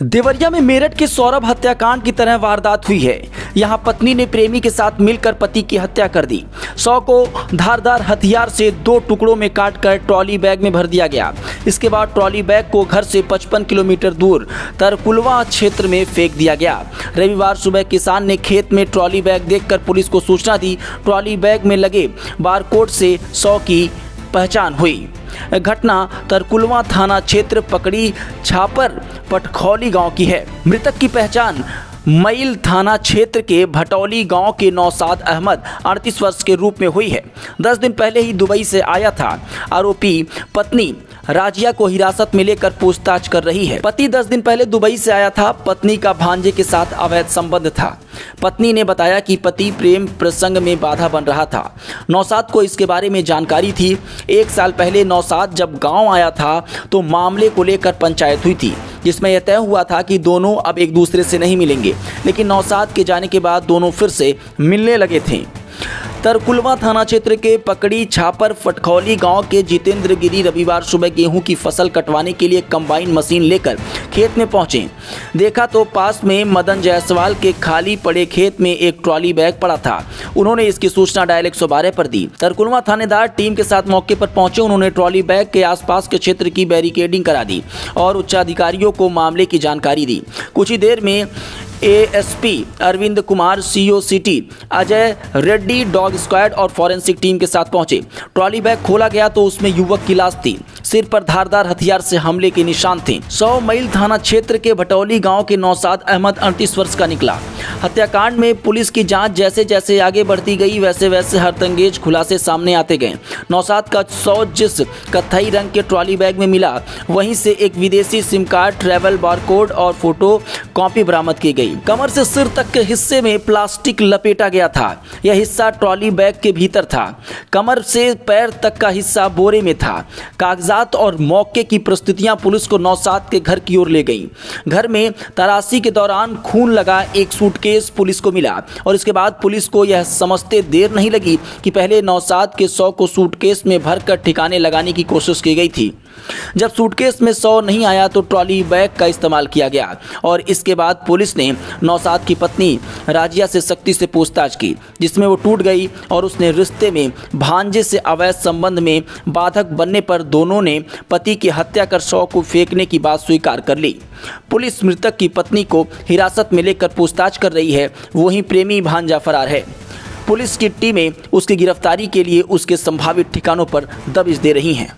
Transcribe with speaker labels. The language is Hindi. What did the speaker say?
Speaker 1: देवरिया में मेरठ के सौरभ हत्याकांड की तरह वारदात हुई है। यहां पत्नी ने प्रेमी के साथ मिलकर पति की हत्या कर दी। शव को धारदार हथियार से 2 टुकड़ों में काटकर ट्रॉली बैग में भर दिया गया। इसके बाद ट्रॉली बैग को घर से 55 किलोमीटर दूर तरकुलवा क्षेत्र में फेंक दिया गया। रविवार सुबह किसान ने खेत में ट्रॉली बैग देखकर पुलिस को सूचना दी। ट्रॉली बैग में लगे बारकोड से शव की पहचान हुई। घटना तरकुलवा थाना क्षेत्र पकड़ी छापर पटखौली गांव की है। मृतक की पहचान मैल थाना क्षेत्र के भटौली गांव के नौशाद अहमद 38 वर्ष के रूप में हुई है। 10 दिन पहले ही दुबई से आया था। आरोपी पत्नी राजिया को हिरासत में लेकर पूछताछ कर रही है। पति 10 दिन पहले दुबई से आया था। पत्नी का भांजे के साथ अवैध संबंध था। पत्नी ने बताया कि पति प्रेम प्रसंग में बाधा बन रहा था। नौशाद को इसके बारे में जानकारी थी। 1 साल पहले नौशाद जब गांव आया था तो मामले को लेकर पंचायत हुई थी, जिसमें यह तय हुआ था कि दोनों अब एक दूसरे से नहीं मिलेंगे। लेकिन नौशाद के जाने के बाद दोनों फिर से मिलने लगे थे। तरकुलवा थाना क्षेत्र के पकड़ी छापर फटखौली गांव के जितेंद्र गिरी रविवार सुबह गेहूं की फसल कटवाने के लिए कंबाइन मशीन लेकर खेत में पहुंचे। देखा तो पास में मदन जायसवाल के खाली पड़े खेत में एक ट्रॉली बैग पड़ा था। उन्होंने इसकी सूचना डायल 112 पर दी। तरकुलवा थानेदार टीम के साथ मौके पर पहुंचे। उन्होंने ट्रॉली बैग के आसपास के क्षेत्र की बैरिकेडिंग करा दी और उच्चाधिकारियों को मामले की जानकारी दी। कुछ ही देर में ASP Arvind Kumar, CO city Ajay Reddy, dog squad और फॉरेंसिक टीम के साथ पहुंचे। ट्रॉली बैग खोला गया तो उसमें युवक की लाश थी। सिर पर धारदार हथियार से हमले के निशान थे। 100 मील थाना क्षेत्र के भटौली गांव के नौशाद अहमद 38 वर्ष का निकला। हत्याकांड में पुलिस की जांच जैसे जैसे आगे बढ़ती गई वैसे वैसे हरतंगेज खुलासे सामने आते गए। नौशाद का शव जिस कत्थई रंग के ट्रॉली बैग में मिला, वहीं से एक विदेशी सिम कार्ड, ट्रैवल बारकोड और फोटो कॉपी बरामद की गई। कमर से सिर तक के हिस्से में प्लास्टिक लपेटा गया था। यह हिस्सा ट्रॉली बैग के भीतर था। कमर से पैर तक का हिस्सा बोरे में था। कागजात और मौके की परिस्थितियां पुलिस को नौशाद के घर की ओर ले गईं। घर में तलाशी के दौरान खून लगा एक सूटकेस पुलिस को मिला और इसके बाद पुलिस को यह समझते देर नहीं लगी कि पहले नौशाद के शव को सूटकेस में भरकर ठिकाने लगाने की कोशिश की गई थी। जब सूटकेस में शव नहीं आया तो ट्रॉली बैग का इस्तेमाल किया गया और इसके बाद पुलिस ने नौशाद की पत्नी राजिया से सख्ती से पूछताछ की, जिसमें वो टूट गई और उसने रिश्ते में भांजे से अवैध संबंध में बाधक बनने पर दोनों ने पति की हत्या कर शव को फेंकने की बात स्वीकार कर ली। पुलिस मृतक की पत्नी को हिरासत में लेकर पूछताछ कर रही है। वहीं प्रेमी भांजा फरार है। पुलिस की टीमें उसकी गिरफ्तारी के लिए उसके संभावित ठिकानों पर दबिश दे रही हैं।